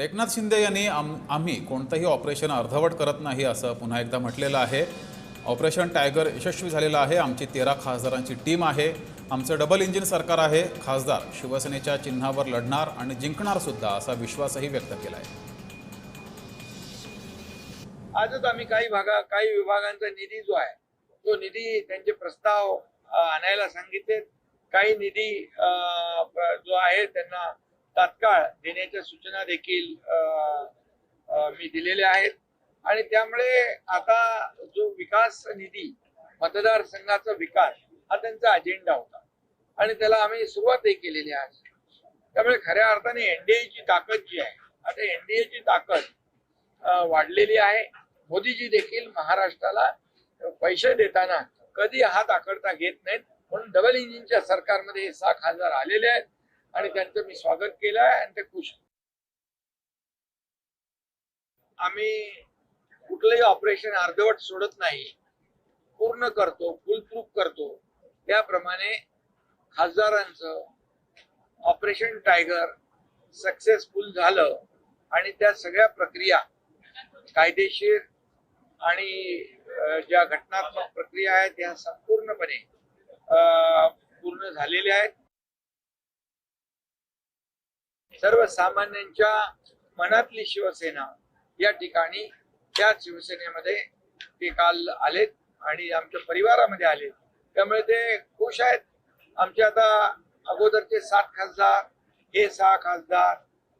एकनाथ शिंदे यांनी आम्ही कोणतंही ऑपरेशन अर्धवट करत नाही असं पुन्हा एकदा म्हटलेलं आहे। ऑपरेशन टायगर यशस्वी झालेलं आहे। आमची 13 खासदारांची टीम आहे। आमचं डबल इंजिन सरकार आहे। खासदार शिवसेनेच्या चिन्हावर लढणार आणि जिंकणार सुद्धा असा विश्वासही व्यक्त केला आहे। आजच आम्ही काही विभागांचा निधी जो आहे तो निधी त्यांचे प्रस्ताव आणायला सांगितले। काही निधी जो आहे त्यांना तात्काळ देण्याच्या सूचना देखील मी दिलेल्या आहेत आणि त्यामुळे आता जो विकास निधी मतदारसंघाचा विकास हा त्यांचा अजेंडा होता आणि त्याला आम्ही सुरुवातही केलेली आहे। त्यामुळे खऱ्या अर्थाने एनडीएची ताकद जी आहे आता एनडीएची ताकद वाढलेली आहे। मोदीजी देखील महाराष्ट्राला पैसे देताना कधी हात आखडता घेत नाहीत म्हणून डबल इंजिनच्या सरकारमध्ये 6 खासदार आलेले आहेत आणि त्यांचं मी स्वागत केलं आहे आणि ते खुश। आम्ही कुठलंही ऑपरेशन अर्धवट सोडत नाही, पूर्ण करतो, फुल प्रूफ करतो। त्याप्रमाणे खासदारांचं ऑपरेशन टायगर सक्सेसफुल झालं आणि त्या सगळ्या प्रक्रिया कायदेशीर आणि ज्या घटनात्मक प्रक्रिया आहेत त्या संपूर्णपणे पूर्ण झालेल्या आहेत। सर्वसामान्यांच्या मनातली शिवसेना या ठिकाणी त्या शिवसेनेमध्ये ते काल आलेत आणि आमच्या परिवारामध्ये आले, त्यामुळे ते खुश आहेत। आमचे आता अगोदरचे 7 खासदार, हे 6 खासदार,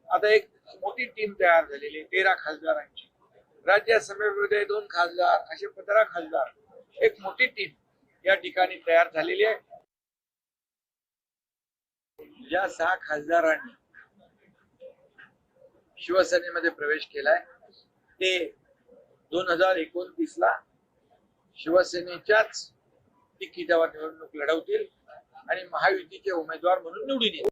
आता एक मोठी टीम तयार झालेली आहे 13 खासदारांची। राज्यसभेमध्ये 2 खासदार, असे 15 खासदार, एक मोठी टीम या ठिकाणी तयार झालेली आहे। ज्या 6 खासदारांनी शिवसेनेमध्ये प्रवेश केलाय ते 2029 ला शिवसेनेच्याच तिकिटावर निवडणूक लढवतील आणि महायुतीचे उमेदवार म्हणून निवडून येतील।